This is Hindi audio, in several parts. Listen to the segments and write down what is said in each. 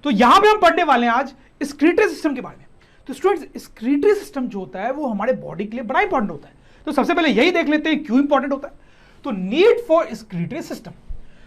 तो यहां पे हम पढ़ने वाले हैं आज एक्सक्रीटरी सिस्टम के बारे में। तो स्टूडेंट्स, एक्सक्रीटरी सिस्टम जो होता है वो हमारे बॉडी के लिए बड़ा इंपॉर्टेंट होता है। तो सबसे पहले यही देख लेते हैं क्यों इंपॉर्टेंट होता है। तो नीड फॉर एक्सक्रीटरी सिस्टम।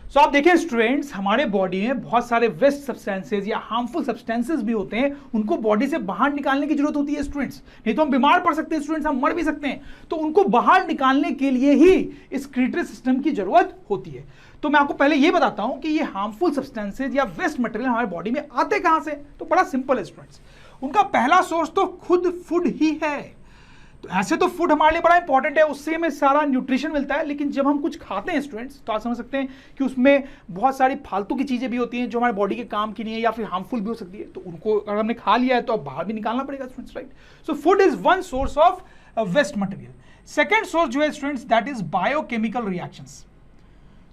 सो आप देखें स्टूडेंट्स, हमारे बॉडी में बहुत सारे वेस्ट सब्सटेंसेज या हार्मफुल सब्सटेंसेज भी होते हैं, उनको बॉडी से बाहर निकालने की जरूरत होती है स्टूडेंट्स। नहीं तो हम बीमार पड़ सकते हैं स्टूडेंट्स, हम मर भी सकते हैं। तो उनको बाहर निकालने के लिए ही एक्सक्रीटरी सिस्टम की जरूरत होती है। तो मैं आपको पहले ये बताता हूं कि ये हार्मफुल सब्सटेंसेज या वेस्ट मटेरियल हमारे बॉडी में आते कहां से। तो बड़ा सिंपल है स्टूडेंट्स, उनका पहला सोर्स तो खुद फूड ही है। तो ऐसे तो फूड हमारे लिए बड़ा इंपॉर्टेंट है, उससे हमें सारा न्यूट्रिशन मिलता है। लेकिन जब हम कुछ खाते हैं स्टूडेंट्स, तो आप समझ सकते हैं कि उसमें बहुत सारी फालतू की चीजें भी होती हैं जो हमारे बॉडी के काम की नहीं है या फिर हार्मफुल भी हो सकती है। तो उनको अगर हमने खा लिया है तो अब बाहर भी निकालना पड़ेगा students, right. So food is one source of waste material. Second source जो है students, that is biochemical reactions.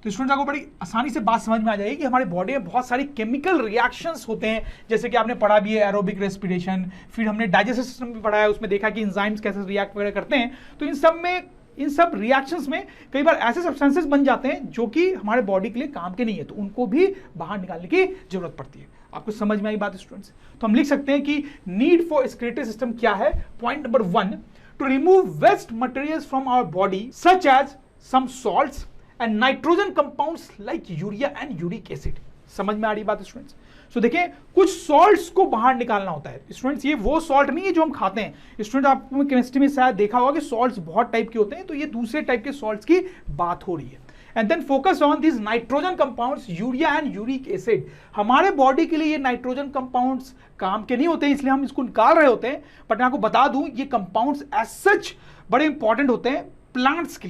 तो स्टूडेंट्स आपको बड़ी आसानी से बात समझ में आ जाएगी कि हमारे बॉडी में बहुत सारी केमिकल रिएक्शंस होते हैं, जैसे कि आपने पढ़ा भी है एरोबिक रेस्पिरेशन, फिर हमने डाइजेस्टिव सिस्टम भी पढ़ा है, उसमें देखा कि एंजाइम्स कैसे रिएक्ट वगैरह करते हैं। तो इन सब रिएक्शंस में कई बार ऐसे सब्सटेंसेस बन जाते हैं जो कि हमारे बॉडी के लिए काम के नहीं है, तो उनको भी बाहर निकालने की जरूरत पड़ती है। आपको समझ में आई बात स्टूडेंट्स? तो हम लिख सकते हैं कि नीड फॉर एक्सक्रीटरी सिस्टम क्या है। Point number 1, to remove waste materials from our body such as some salts and nitrogen compounds like urea and uric acid. समझ में आ रही बात स्टूडेंट्स? सो देखिए, कुछ सॉल्ट्स को बाहर निकालना होता है स्टूडेंट्स। ये वो सॉल्ट नहीं है जो हम खाते हैं स्टूडेंट। आपको केमिस्ट्री में शायद देखा होगा कि सॉल्ट्स बहुत टाइप के होते हैं, तो ये दूसरे टाइप के सॉल्ट्स की बात हो रही है। And then focus on this nitrogen compounds urea and uric acid. हमारे बॉडी के लिए ये नाइट्रोजन कंपाउंड्स काम के नहीं होते हैं, इसलिए हम इसको निकाल रहे होते हैं। बट मैं आपको बता दूं, ये कंपाउंड्स एज सच बड़े इंपॉर्टेंट होते हैं प्लांट्स के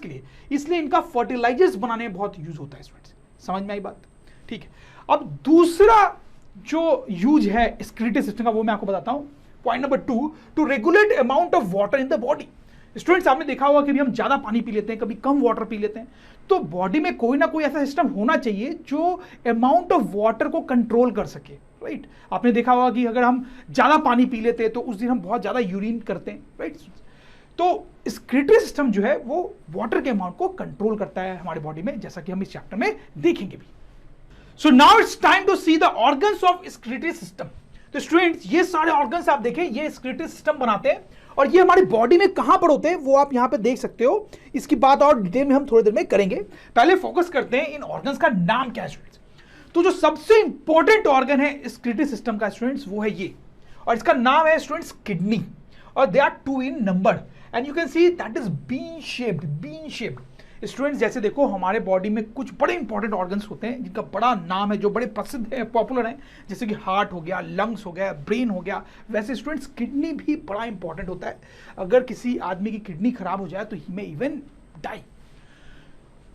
लिए, इसलिए इनका फर्टिलाइजर्स बनाने में बहुत यूज होता है स्टूडेंट्स। समझ में आई बात? ठीक है। अब दूसरा जो यूज है एक्सक्रीटरी सिस्टम का वो मैं आपको बताता हूं। Point number 2, to regulate amount of water in the body. Students आपने देखा होगा कि हम ज्यादा पानी पी लेते हैं, कभी कम वाटर पी लेते हैं। तो बॉडी में कोई ना कोई ऐसा सिस्टम होना चाहिए जो अमाउंट ऑफ वाटर को कंट्रोल कर सके, राइट। आपने देखा होगा कि अगर हम ज्यादा पानी पी लेते हैं तो उस दिन हम बहुत ज्यादा यूरिन करते हैं, राइट। तो एक्सक्रीटरी सिस्टम जो है वो वाटर के अमाउंट को कंट्रोल करता है हमारे बॉडी में, जैसा कि हम इस चैप्टर में देखेंगे भी। So now it's time to see the organs of excretory system. तो स्टूडेंट्स, ये सारे ऑर्गन्स आप देखें, ये एक्सक्रीटरी सिस्टम बनाते हैं और ये हमारी बॉडी में कहां पर होते हैं वो आप यहां पे देख सकते हो। इसकी बात और डिटेल में हम थोड़ी देर में करेंगे। पहले फोकस करते हैं इन ऑर्गन्स का नाम क्या है स्टूडेंट्स। तो जो सबसे इंपॉर्टेंट ऑर्गन है एक्सक्रीटरी सिस्टम का स्टूडेंट्स, वो है ये, और इसका नाम है स्टूडेंट्स किडनी, और they are 2 in number and you can see that is bean shaped। Students जैसे देखो, हमारे बॉडी में कुछ बड़े इंपॉर्टेंट ऑर्गन्स होते हैं जिनका बड़ा नाम है, जो बड़े प्रसिद्ध है, पॉपुलर हैं, जैसे कि हार्ट हो गया, लंग्स हो गया, ब्रेन हो गया। वैसे स्टूडेंट्स किडनी भी बड़ा इंपॉर्टेंट होता है। अगर किसी आदमी की किडनी खराब हो जाए तो ही में इवन डाई।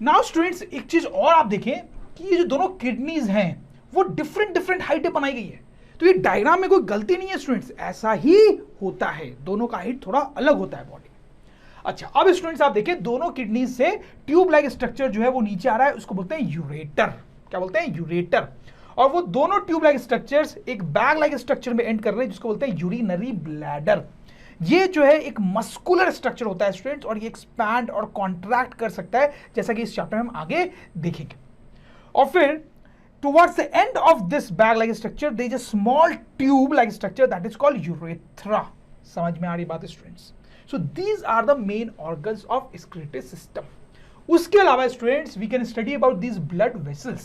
नाउ स्टूडेंट्स, एक चीज और आप देखें कि ये जो दोनों किडनीज हैं वो डिफरेंट हाइटें बनाई गई है। तो ये डायग्राम में कोई गलती नहीं है स्टूडेंट्स, ऐसा ही होता है, दोनों का हाइट थोड़ा अलग होता है बॉडी। अच्छा, अब स्टूडेंट्स आप देखिए, दोनों किडनीज से ट्यूब लाइक स्ट्रक्चर जो है वो नीचे आ रहा है, उसको बोलते हैं यूरेटर। क्या बोलते हैं? यूरेटर। और वो दोनों ट्यूब लाइक स्ट्रक्चर्स एक बैग लाइक स्ट्रक्चर में एंड कर रहे हैं, जिसको बोलते हैं यूरिनरी ब्लैडर। ये जो है एक मस्कुलर स्ट्रक्चर होता है स्टूडेंट्स, और ये एक्सपैंड और कॉन्ट्रैक्ट कर सकता है, जैसा कि इस चैप्टर में हम आगे देखेंगे। और फिर towards the end of this bag like structure there is a small tube like structure that is called urethra। समझ में आ रही बात students? So these are the main organs of excretory system। उसके अलावा students we can study about these blood vessels।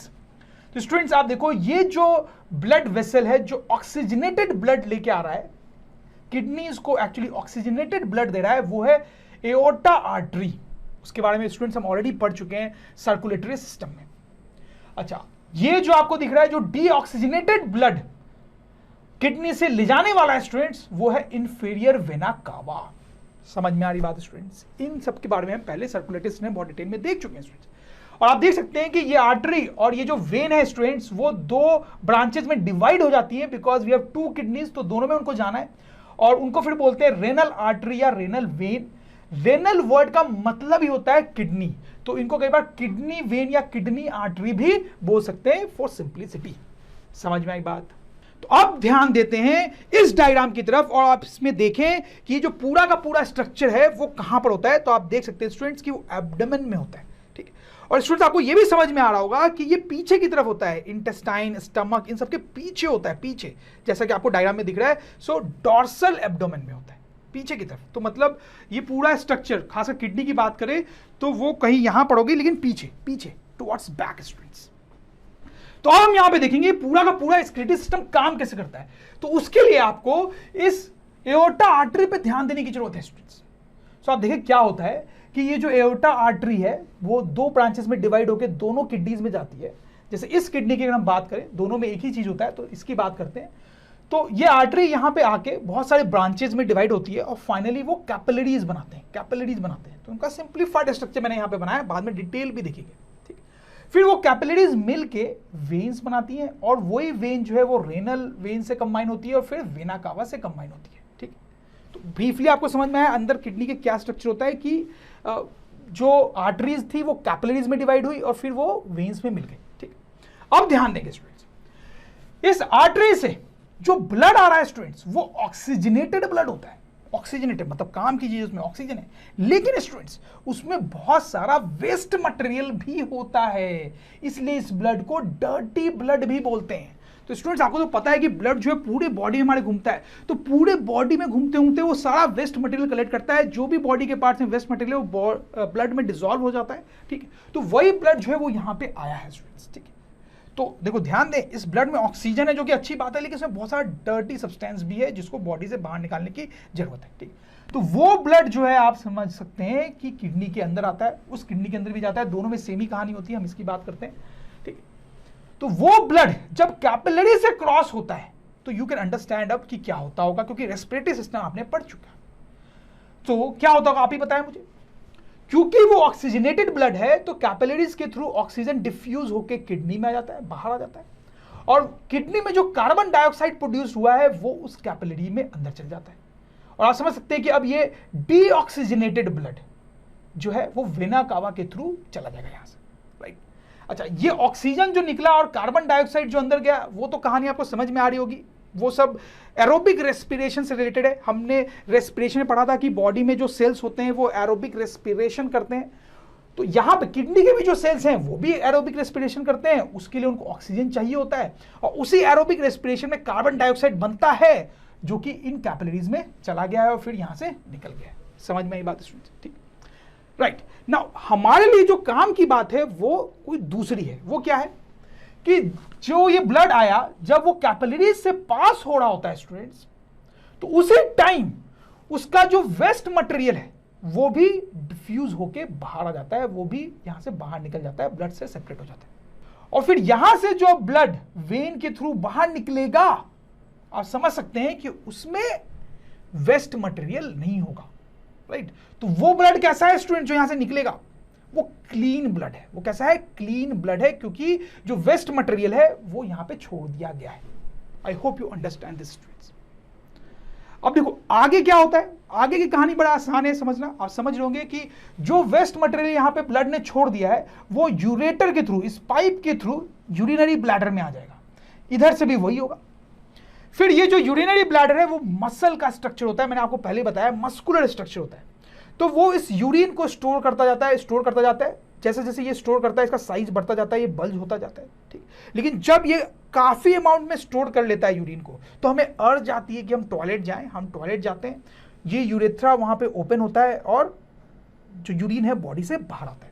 तो स्टूडेंट्स आप देखो, ये जो ब्लड वेसल है जो ऑक्सीजनेटेड ब्लड लेके आ रहा है, किडनीज को एक्चुअली ऑक्सीजनेटेड ब्लड दे रहा है, वो है एओर्टा आर्टरी। उसके बारे में स्टूडेंट्स हम ऑलरेडी पढ़ चुके हैं सर्कुलेटरी सिस्टम में। अच्छा, ये जो आपको दिख रहा है जो डीऑक्सीजनेटेड ब्लड किडनी से ले जाने वाला है स्टूडेंट्स, वो है इंफीरियर वेना कावा। समझ में आ रही बात स्टूडेंट्स? इन सब के बारे में हम पहले सर्कुलेटरी सिस्टम में बहुत डिटेल में देख चुके हैं स्टूडेंट्स। और आप देख सकते हैं कि ये आर्टरी और ये जो वेन है स्टूडेंट्स, वो 2 ब्रांचेस में डिवाइड हो जाती है, बिकॉज वी हैव 2 किडनीज, तो दोनों में उनको जाना है, और उनको फिर बोलते हैं रेनल आर्टरी या रेनल वेन। रेनल वर्ड का मतलब ही होता है किडनी, तो इनको कई बार किडनी वेन या किडनी आर्टरी भी बोल सकते हैं फॉर सिंप्लिसिटी। समझ में आई बात? तो अब ध्यान देते हैं इस डायग्राम की तरफ, और आप इसमें देखें कि जो पूरा का पूरा स्ट्रक्चर है वो कहां पर होता है। तो आप देख सकते हैं स्टूडेंट्स कि वो एब्डोमेन में होता है। ठीक है। और स्टूडेंट्स आपको ये भी समझ में आ रहा होगा कि ये पीछे की तरफ होता है, इंटेस्टाइन, स्टमक, इन सबके पीछे होता है, पीछे, जैसा कि आपको डायग्राम में दिख रहा है। सो डॉर्सल एब्डोमेन में होता है, पीछे की तरफ। तो मतलब ये पूरा स्ट्रक्चर, खासकर किडनी की बात करें तो वो कहीं यहां पर होगी, लेकिन पीछे पीछे टुवर्ड्स बैक स्टूडेंट्स। तो अब हम यहां पे देखेंगे पूरा का पूरा एक्सक्रीटरी सिस्टम काम कैसे करता है। तो उसके लिए आपको इस एओर्टा आर्टरी पे ध्यान देने की जरूरत है स्टूडेंट्स। सो आप देखिए क्या होता है कि ये जो एओर्टा आर्टरी है वो दो ब्रांचेस में डिवाइड होकर दोनों किडनीज में जाती है। जैसे इस किडनी की अगर हम बात करें, दोनों में एक ही चीज होता है, तो इसकी बात करते हैं। तो ये आर्टरी यहां पे आके बहुत सारे ब्रांचेस में डिवाइड होती है और फाइनली वो कैपिलरीज बनाते हैं, कैपिलरीज बनाते हैं। तो उनका सिंप्लीफाइड स्ट्रक्चर मैंने यहां पे बनाया, बाद में डिटेल भी देखेंगे, ठीक। फिर वो कैपिलरीज मिल के वेन्स बनाती हैं और वही वेन जो है वो रेनल वेन से कंबाइन होती है और फिर वेना कावा से कंबाइन होती है, ठीक। तो ब्रीफली आपको समझ में आया अंदर किडनी के क्या स्ट्रक्चर होता है कि जो आर्टरीज थी वो कैपिलरीज में डिवाइड हुई और फिर वो वेन्स में मिल गई, ठीक। अब ध्यान देंगे स्टूडेंट्स, इस आर्टरी से जो ब्लड आ रहा है स्टूडेंट्स वो ऑक्सीजनेटेड ब्लड होता है। ऑक्सीजनेटेड मतलब काम की चीज, उसमें ऑक्सीजन है, लेकिन स्टूडेंट्स उसमें बहुत सारा वेस्ट मटेरियल भी होता है, इसलिए इस ब्लड को डर्टी ब्लड भी बोलते हैं। तो स्टूडेंट्स आपको तो पता है कि ब्लड जो है पूरे बॉडी में हमारे घूमता है, तो पूरे बॉडी में घूमते घूमते वो सारा वेस्ट मटेरियल कलेक्ट करता है। जो भी बॉडी के पार्ट्स में वेस्ट मटेरियल है वो ब्लड में डिसॉल्व हो जाता है, ठीक है। तो वही ब्लड जो है वो यहाँ पे आया है स्टूडेंट्स, ठीक है। तो देखो ध्यान दें, इस ब्लड में ऑक्सीजन है जो कि अच्छी बात है, लेकिन इसमें बहुत सारा डर्टी सब्सटेंस भी है जिसको बॉडी से बाहर निकालने की जरूरत है, ठीक। तो वो ब्लड जो है आप समझ सकते हैं कि किडनी के अंदर आता है, उस किडनी के अंदर भी जाता है, दोनों में सेम ही कहानी होती है, हम इसकी बात करते हैं, ठीक। तो वो ब्लड जब कैपिलरी से क्रॉस होता है तो यू कैन अंडरस्टैंड अब कि क्या होता होगा, क्योंकि रेस्पिरेटरी सिस्टम आपने पढ़ चुका है। तो क्या होता होगा आप ही बताएं मुझे। क्योंकि वो ऑक्सीजनेटेड ब्लड है तो कैपिलरीज के थ्रू ऑक्सीजन डिफ्यूज होकर किडनी में आ जाता है, बाहर आ जाता है, और किडनी में जो कार्बन डाइऑक्साइड प्रोड्यूस हुआ है वो उस कैपिलरी में अंदर चल जाता है। और आप समझ सकते हैं कि अब ये डीऑक्सीजनेटेड ब्लड जो है वो वेना कावा के थ्रू चला जाएगा यहां से, राइट। अच्छा, ये ऑक्सीजन जो निकला और कार्बन डाइऑक्साइड जो अंदर गया वो तो कहानी आपको समझ में आ रही होगी, वो सब एरोबिक रेस्पिरेशन से रिलेटेड है। हमने रेस्पिरेशन में पढ़ा था कि बॉडी में जो सेल्स होते हैं वो एरोबिक रेस्पिरेशन करते हैं। तो यहां पे किडनी के भी जो सेल्स हैं वो भी एरोबिक रेस्पिरेशन करते हैं, उसके लिए उनको ऑक्सीजन चाहिए होता है और उसी एरोबिक रेस्पिरेशन में कार्बन डाइऑक्साइड बनता है जो कि इन कैपिलरीज में चला गया है और फिर यहां से निकल गया है। समझ में आई बात स्टूडेंट्स, ठीक, राइट। नाउ हमारे लिए जो काम की बात है वो कोई दूसरी है। वो क्या है कि जो ये ब्लड आया जब वो कैपिलरीज से पास हो रहा होता है स्टूडेंट्स, तो उसी टाइम उसका जो वेस्ट मटेरियल है वो भी डिफ्यूज होके बाहर आ जाता है, वो भी यहां से बाहर निकल जाता है, ब्लड से सेपरेट हो जाता है। और फिर यहां से जो ब्लड वेन के थ्रू बाहर निकलेगा, आप समझ सकते हैं कि उसमें वेस्ट मटेरियल नहीं होगा, राइट। तो वो ब्लड कैसा है स्टूडेंट जो यहां से निकलेगा, वो क्लीन ब्लड है। वो कैसा है, क्लीन ब्लड है, क्योंकि जो वेस्ट मटेरियल है वो यहां पे छोड़ दिया गया है। I hope you understand this students. अब देखो आगे क्या होता है, आगे की कहानी बड़ा आसान है समझना। आप समझ लोगे कि जो वेस्ट मटेरियल यहां पे ब्लड ने छोड़ दिया है वो यूरेटर के थ्रू, इस पाइप के थ्रू यूरिनरी ब्लैडर में आ जाएगा, इधर से भी वही होगा। फिर ये जो यूरिनरी ब्लैडर है वो मसल का स्ट्रक्चर होता है, मैंने आपको पहले बताया मस्कुलर स्ट्रक्चर होता है। तो वो इस यूरिन को स्टोर करता जाता है, स्टोर करता जाता है, जैसे जैसे ये स्टोर करता है इसका साइज बढ़ता जाता है, ये बल्ज होता जाता है, ठीक। लेकिन जब ये काफी अमाउंट में स्टोर कर लेता है यूरिन को, तो हमें अर्ज आती है कि हम टॉयलेट जाएं। हम टॉयलेट जाते हैं, ये यूरेथ्रा वहां पे ओपन होता है और जो यूरिन है बॉडी से बाहर आता है,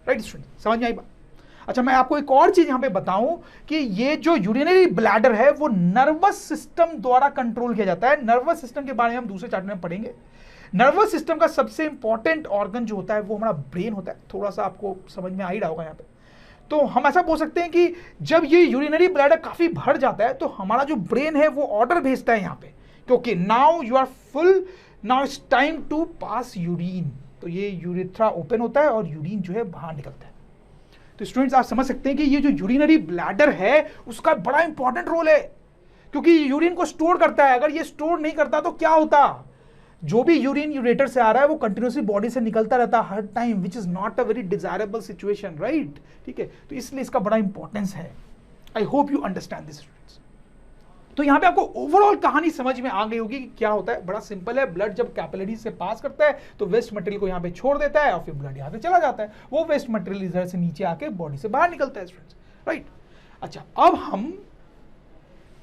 राइट स्टूडेंट, समझ में आई बात। अच्छा, मैं आपको एक और चीज यहां पे बताऊं कि ये जो यूरिनरी ब्लैडर है वो नर्वस सिस्टम द्वारा कंट्रोल किया जाता है। नर्वस सिस्टम के बारे में हम दूसरे चैप्टर में पढ़ेंगे। नर्वस सिस्टम का सबसे इंपॉर्टेंट ऑर्गन जो होता है वो हमारा ब्रेन होता है। थोड़ा सा आपको समझ में आ ही रहा होगा यहाँ पे। तो हम ऐसा बोल सकते हैं कि जब ये यूरिनरी ब्लैडर काफी भर जाता है तो हमारा जो ब्रेन है वो ऑर्डर भेजता है यहाँ पे, क्योंकि now you are full, now it's time to pass urine. तो ये यूरेथ्रा ओपन होता है और यूरिन जो है बाहर निकलता है। तो स्टूडेंट्स आप समझ सकते हैं कि ये जो यूरिनरी ब्लैडर है उसका बड़ा इंपॉर्टेंट रोल है, क्योंकि यूरिन को स्टोर करता है। अगर ये स्टोर नहीं करता तो क्या होता, जो भी यूरिन यूरेटर से आ रहा है वो कंटिन्यूसली बॉडी से निकलता रहता है हर time, which is not a very desirable situation, right, ठीक है। तो इसलिए इसका बड़ा इंपॉर्टेंस है। I hope you understand this students. तो यहां पे आपको ओवरऑल कहानी समझ में आ गई होगी कि क्या होता है। बड़ा सिंपल है, ब्लड जब कैपिलरी से पास करता है तो वेस्ट मटेरियल को यहां पे छोड़ देता है और फिर ब्लड यहां पे चला जाता है। वो वेस्ट मटेरियल इधर से नीचे आके बॉडी से बाहर निकलता है स्टूडेंट्स, राइट। अच्छा, अब हम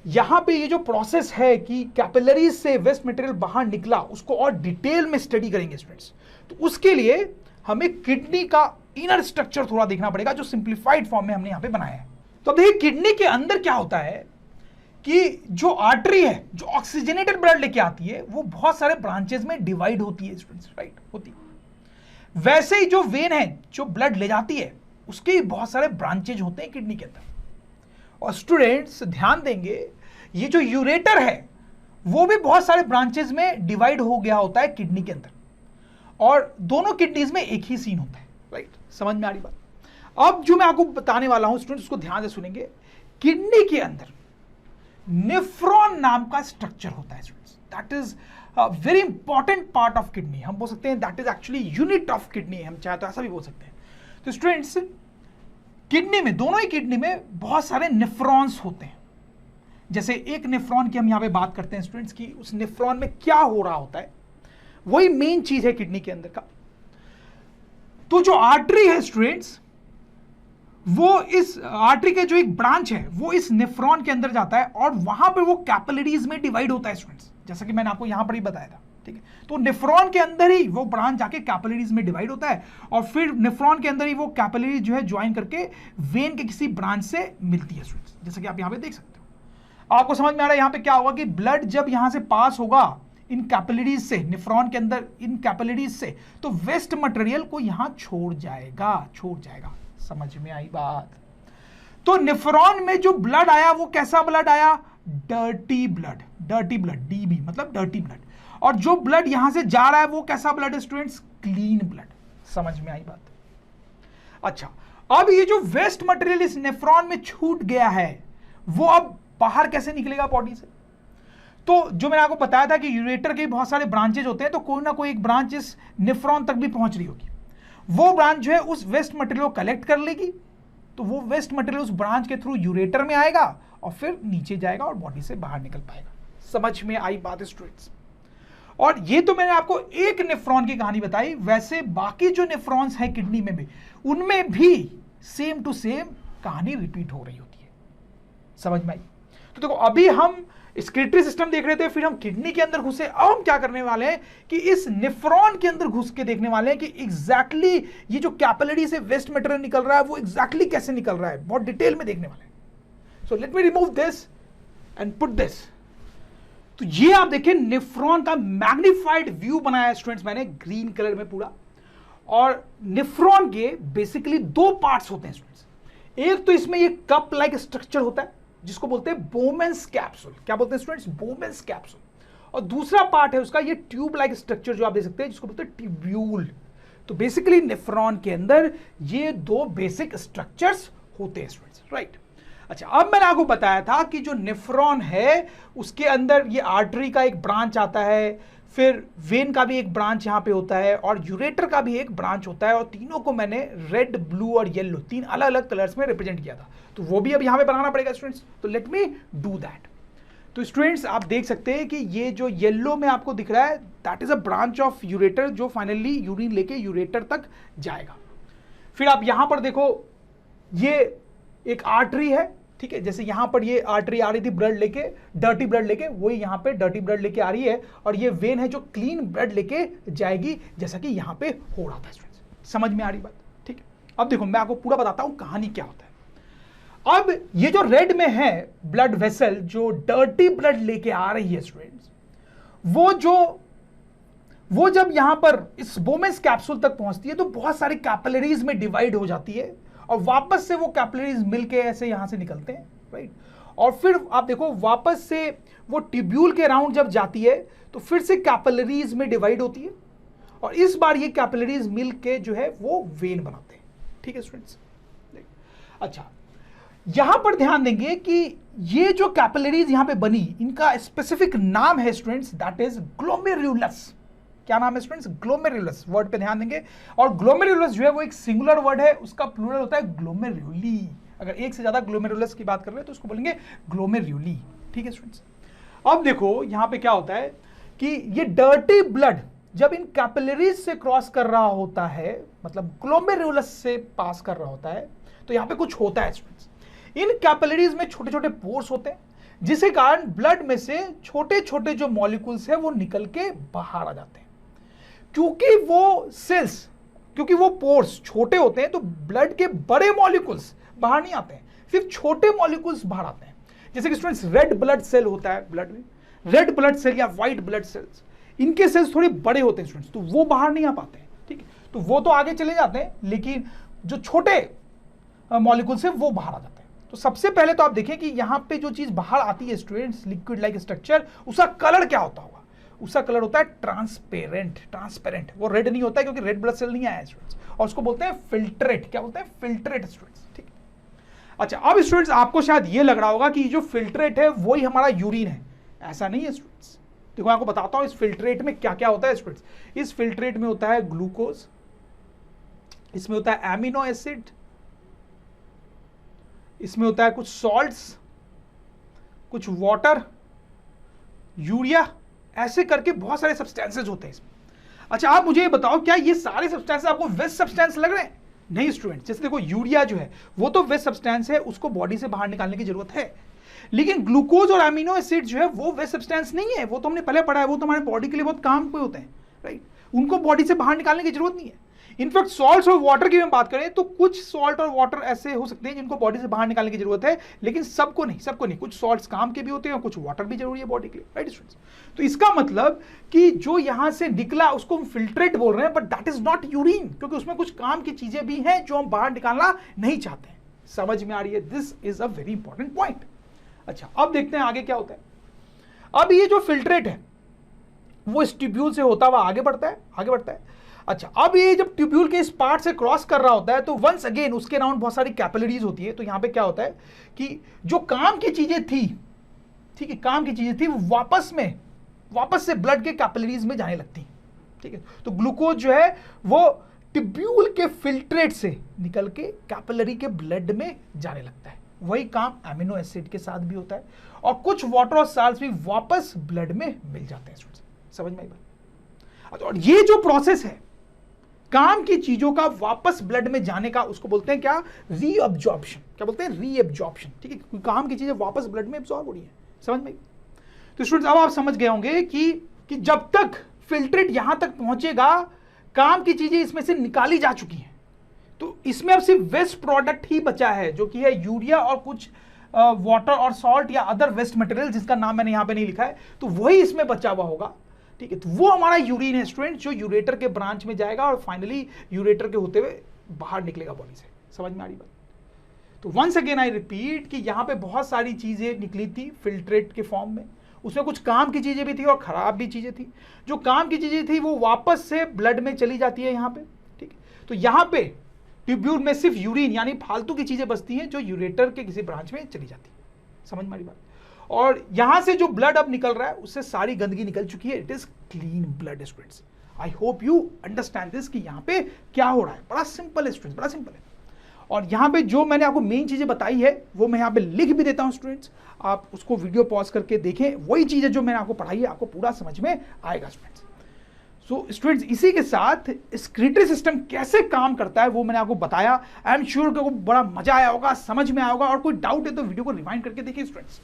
यहां पे ये जो प्रोसेस है कि कैपिलरीज से वेस्ट मटेरियल बाहर निकला उसको और डिटेल में स्टडी करेंगे स्टूडेंट्स। तो उसके लिए हमें किडनी का इनर स्ट्रक्चर थोड़ा देखना पड़ेगा, जो सिंप्लीफाइड फॉर्म में हमने यहां पे बनाया है। तो अब देखिए किडनी के अंदर क्या होता है कि जो आर्टरी है जो ऑक्सीजनेटेड ब्लड लेके आती है वो बहुत सारे ब्रांचेस में डिवाइड होती है स्टूडेंट्स, राइट, होती है। वैसे ही जो वेन है जो ब्लड ले जाती है उसके बहुत सारे ब्रांचेज होते हैं किडनी के अंदर। और स्टूडेंट्स ध्यान देंगे, ये जो यूरेटर है वो भी बहुत सारे ब्रांचेस में डिवाइड हो गया होता है किडनी के अंदर, और दोनों किडनीज में एक ही सीन होता है, राइट। समझ में आ रही बात। अब जो मैं आपको बताने वाला हूं स्टूडेंट्स, उसको ध्यान से सुनेंगे। किडनी के अंदर नेफ्रॉन नाम का स्ट्रक्चर होता है students, that is very important part of kidney. हम बोल सकते हैं that is actually unit of kidney, हम चाहे तो ऐसा भी बोल सकते हैं। तो स्टूडेंट्स किडनी में, दोनों ही किडनी में बहुत सारे नेफ्रॉन्स होते हैं। जैसे एक नेफ्रॉन की हम यहां पे बात करते हैं स्टूडेंट्स की उस नेफ्रॉन में क्या हो रहा होता है, वही मेन चीज है किडनी के अंदर का। तो जो आर्टरी है स्टूडेंट्स, वो इस आर्टरी के जो एक ब्रांच है वो इस नेफ्रॉन के अंदर जाता है और वहां पे वो कैपिलरीज में डिवाइड होता है स्टूडेंट्स, जैसा कि मैंने आपको यहां पर ही बताया था, ठीक है। तो नेफ्रॉन के अंदर ही वो ब्रांच जाके कैपिलरीज में डिवाइड होता है और फिर नेफ्रॉन के अंदर ही वो कैपिलरी जो है ज्वाइन करके वेन के किसी ब्रांच से मिलती है स्टूडेंट्स, जैसा कि आप यहां पे देख सकते हो। आपको समझ में आ रहा है यहां पे क्या होगा कि ब्लड जब यहां से पास होगा इन कैपिलरीज से, नेफ्रॉन के अंदर इन कैपिलरीज से, तो वेस्ट मटेरियल को यहां छोड़ जाएगा। समझ में आई बात। तो नेफ्रॉन में जो ब्लड आया वो कैसा ब्लड आया, डर्टी ब्लड, डीबी मतलब डर्टी ब्लड। और जो ब्लड यहां से जा रहा है वो कैसा ब्लड है स्टूडेंट्स, क्लीन ब्लड। समझ में आई बात। अच्छा, अब ये जो वेस्ट मटेरियल इस नेफ्रॉन में छूट गया है वो अब बाहर कैसे निकलेगा बॉडी से। तो जो मैंने आपको बताया था कि यूरेटर के बहुत सारे ब्रांचेज होते हैं, तो कोई ना कोई एक ब्रांच इस नेफ्रॉन तक भी पहुंच रही होगी। वो ब्रांच जो है उस वेस्ट मटेरियल को कलेक्ट कर लेगी, तो वो वेस्ट मटेरियल उस ब्रांच के थ्रू यूरेटर में आएगा और फिर नीचे जाएगा और बॉडी से बाहर निकल पाएगा। समझ में आई बात स्टूडेंट्स। और ये तो मैंने आपको एक नेफ्रॉन की कहानी बताई, वैसे बाकी जो नेफ्रॉन्स हैं किडनी में भी, उनमें भी सेम टू सेम कहानी रिपीट हो रही होती है। समझ में आई। तो देखो अभी हम स्क्रीटरी सिस्टम देख रहे थे, फिर हम किडनी के अंदर घुसे। अब हम क्या करने वाले हैं कि इस नेफ्रॉन के अंदर घुस के देखने वाले हैं कि एग्जैक्टली ये जो कैपिलरी से वेस्ट मटेरियल निकल रहा है वो एग्जैक्टली कैसे निकल रहा है, बहुत डिटेल में देखने वाले हैं। So let me remove this and put this. तो ये आप देखिए नेफ्रॉन का मैग्निफाइड व्यू बनाया है स्टूडेंट्स मैंने ग्रीन कलर में पूरा। और नेफ्रॉन के बेसिकली दो पार्ट्स होते हैं स्टूडेंट्स। एक तो इसमें ये कप लाइक स्ट्रक्चर होता है जिसको बोलते हैं बोमेंस कैप्सूल। क्या बोलते हैं स्टूडेंट्स, बोमेंस कैप्सूल। और दूसरा पार्ट है उसका ये ट्यूब लाइक स्ट्रक्चर जो आप देख सकते हैं जिसको बोलते हैं ट्यूब्यूल। तो बेसिकली नेफ्रॉन के अंदर ये दो बेसिक स्ट्रक्चर्स होते हैं स्टूडेंट्स, राइट। अच्छा, अब मैंने आपको बताया था कि जो नेफ्रॉन है उसके अंदर ये आर्टरी का एक ब्रांच आता है, फिर वेन का भी एक ब्रांच यहां पे होता है और यूरेटर का भी एक ब्रांच होता है। और तीनों को मैंने रेड, ब्लू और येलो, तीन अलग अलग कलर्स में रिप्रेजेंट किया था। तो वो भी अब यहां पे बनाना पड़ेगा स्टूडेंट्स। तो लेट मी डू दैट। तो स्टूडेंट्स आप देख सकते हैं कि ये जो येलो में आपको दिख रहा है that is a branch of ureter जो फाइनली यूरिन लेके यूरेटर तक जाएगा। फिर आप यहां पर देखो ये एक आर्टरी है, ठीक है। जैसे यहां पर ये आर्टरी आ रही थी ब्लड लेके, डर्टी ब्लड लेके, वही यहां पे डर्टी ब्लड लेके आ रही है। और ये वेन है जो क्लीन ब्लड लेके जाएगी, जैसा कि यहां पे हो रहा था स्टूडेंट्स। समझ में आ रही बात, ठीक है। अब देखो मैं आपको पूरा बताता हूं कहानी क्या होता है। अब ये जो रेड में है ब्लड वेसल जो डर्टी ब्लड लेके आ रही है स्टूडेंट्स, वो जब यहां पर इस बोमेंस कैप्सूल तक पहुंचती है तो बहुत सारी कैपिलरीज में डिवाइड हो जाती है और वापस से वो कैपिलरीज मिलके ऐसे यहां से निकलते हैं, राइट। और फिर आप देखो वापस से वो ट्यूब्यूल के राउंड जब जाती है तो फिर से कैपिलरीज में डिवाइड होती है और इस बार ये कैपिलरीज मिलके जो है वो वेन बनाते हैं, ठीक है स्टूडेंट्स। अच्छा, यहां पर ध्यान देंगे कि ये जो कैपिलरीज यहां पे बनी इनका स्पेसिफिक नाम है स्टूडेंट्स, दैट इज ग्लोमेरुलस। क्या नाम है स्टूडेंट्स, ग्लोमेरुलस। वर्ड पे ध्यान देंगे। और ग्लोमेरुलस जो है वो एक सिंगुलर वर्ड है, उसका प्लूरल होता है ग्लोमेरुली। अगर एक से ज्यादा ग्लोमेरुलस की बात कर रहे हैं तो उसको बोलेंगे ग्लोमेरुली, ठीक है स्टूडेंट्स। अब देखो यहां पे क्या होता है कि ये डर्टी ब्लड जब इन कैपिलरीज से क्रॉस कर रहा होता है, मतलब ग्लोमेरुलस से पास कर रहा होता है, तो यहां पे कुछ होता है स्टूडेंट्स। इन कैपिलरीज में छोटे छोटे पोर्स होते हैं, जिसके कारण ब्लड में से छोटे छोटे जो मॉलिक्यूल्स है वो निकल के बाहर आ जाते हैं। क्योंकि वो पोर्स छोटे होते हैं तो ब्लड के बड़े मॉलिक्यूल्स बाहर नहीं आते हैं, सिर्फ छोटे मॉलिक्यूल्स बाहर आते हैं। जैसे कि स्टूडेंट्स रेड ब्लड सेल होता है ब्लड में, रेड ब्लड सेल या व्हाइट ब्लड सेल्स, इनके सेल्स थोड़े बड़े होते हैं स्टूडेंट्स, तो वो बाहर नहीं आ पाते हैं। ठीक है, तो वो तो आगे चले जाते हैं, लेकिन जो छोटे मॉलिक्यूल्स है वो बाहर आ जाते हैं। तो सबसे पहले तो आप देखें कि यहां पे जो चीज बाहर आती है स्टूडेंट्स, लिक्विड लाइक स्ट्रक्चर, उसका कलर क्या होता होगा? उसका कलर होता है ट्रांसपेरेंट। वो रेड नहीं होता है क्योंकि रेड ब्लड सेल नहीं आया है स्टूडेंट्स, और उसको बोलते हैं फिल्ट्रेट। क्या बोलते हैं? Filtrate students. ठीक है, अच्छा अब स्टूडेंट्स आपको शायद ये लग रहा होगा कि जो फिल्ट्रेट है वही हमारा यूरिन है। ऐसा नहीं है स्टूडेंट्स, देखो आपको बताता हूं इस फिल्ट्रेट में क्या क्या होता है स्टूडेंट्स। इस फिल्ट्रेट में होता है ग्लूकोज, इसमें होता है एमिनो एसिड, इसमें होता है कुछ सॉल्ट्स, कुछ वाटर, यूरिया, ऐसे करके बहुत सारे सब्सटेंसेस होते हैं इसमें। अच्छा आप मुझे ये बताओ, क्या ये सारे सब्सटेंसेस आपको वेस्ट सब्सटेंस लग रहे हैं? नहीं स्टूडेंट, जैसे देखो यूरिया जो है वो तो वेस्ट सब्सटेंस है, उसको बॉडी से बाहर निकालने की जरूरत है, लेकिन ग्लूकोज और अमीनो एसिड जो है वो वेस्ट सब्सटेंस नहीं है। वो तो हमने पहले पढ़ा है, वो तो हमारे बॉडी के लिए बहुत काम पे होते हैं, राइट? उनको बॉडी से बाहर निकालने की जरूरत नहीं है। इनफैक्ट सॉल्ट्स और वाटर की हम बात करें तो कुछ सॉल्ट और वाटर ऐसे हो सकते हैं जिनको बॉडी से बाहर निकालने की जरूरत है, लेकिन सबको नहीं। कुछ सॉल्ट्स काम के भी होते हैं और कुछ वाटर भी जरूरी है बॉडी के लिए, राइट स्टूडेंट्स? तो इसका मतलब कि जो यहां से निकला उसको हम फिल्ट्रेट बोल रहे हैं, but that is not urine, क्योंकि उसमें कुछ काम की चीजें भी हैं जो हम बाहर निकालना नहीं चाहते हैं। समझ में आ रही है? This is a very important point. अच्छा अब देखते हैं आगे क्या होता है। अब ये जो फिल्ट्रेट है वो इस ट्यूब्यूल से होता हुआ आगे बढ़ता है। अच्छा अब ये जब ट्यूब्यूल के इस पार्ट से क्रॉस कर रहा होता है तो वंस अगेन उसके अराउंड बहुत सारी कैपिलरीज होती है। तो यहां पे क्या होता है कि जो काम की चीजें थी, ठीक है, काम की चीजें थी, वो वापस से ब्लड के कैपिलरीज में जाने लगती, ठीक है। तो ग्लूकोज जो है वो ट्यूब्यूल के फिल्ट्रेट से निकल के कैपिलरी के ब्लड में जाने लगता है। वही काम एमिनो एसिड के साथ भी होता है, और कुछ वाटर और सॉल्ट्स भी वापस ब्लड में मिल जाते हैं। समझ में आई बात? और ये जो प्रोसेस है काम की चीजों का वापस ब्लड में जाने का, उसको बोलते हैं क्या? रीअब्जॉर्प्शन। क्या बोलते हैं? रीअब्जॉर्प्शन, ठीक है। काम की चीजें वापस ब्लड में एब्जॉर्ब हो रही है। समझ में? तो स्टूडेंट्स अब आप समझ गए होंगे कि जब तक फिल्ट्रेट यहां तक पहुंचेगा काम की चीजें इसमें से निकाली जा चुकी हैं, तो इसमें अब सिर्फ वेस्ट प्रोडक्ट ही बचा है, जो कि है यूरिया और कुछ वाटर और सॉल्ट या अदर वेस्ट मटेरियल, जिसका नाम मैंने यहां पे नहीं लिखा है, तो वही इसमें बचा हुआ होगा, ठीक है। तो वो हमारा यूरिन है स्टूडेंट, जो यूरेटर के ब्रांच में जाएगा और फाइनली यूरेटर के होते हुए बाहर निकलेगा बॉडी से। समझ में आ रही बात? तो वंस अगेन आई रिपीट कि यहां पे बहुत सारी चीजें निकली थी फिल्ट्रेट के फॉर्म में। उसमें कुछ काम की चीजें भी थी और खराब भी चीजें थी। जो काम की चीजें थी वो वापस से ब्लड में चली जाती है यहां पे, ठीक है। तो यहां पे ट्यूब्यूल में सिर्फ यूरिन यानी फालतू की चीजें बचती हैं, जो यूरेटर के किसी ब्रांच में चली जाती है। समझ में आ रही बात? और यहां से जो ब्लड अब निकल रहा है उससे सारी गंदगी निकल चुकी है। It is clean blood students. I hope you understand this कि यहां पे क्या हो रहा है। बड़ा सिंपल है स्टूडेंट्स, बड़ा सिंपल है। और यहां पे जो मैंने आपको मेन चीजें बताई है वो मैं यहां पे लिख भी देता हूं स्टूडेंट्स, आप उसको वीडियो पॉज करके देखें। वही चीजें जो मैंने आपको पढ़ाई है आपको पूरा समझ में आएगा स्टूडेंट्स। सो स्टूडेंट्स इसी के साथ स्क्रीटरी सिस्टम कैसे काम करता है वो मैंने आपको बताया। आई एम श्योर कि आपको बड़ा मजा आया होगा, समझ में आया होगा, और कोई डाउट है तो वीडियो को रिवाइंड करके देखिए स्टूडेंट्स।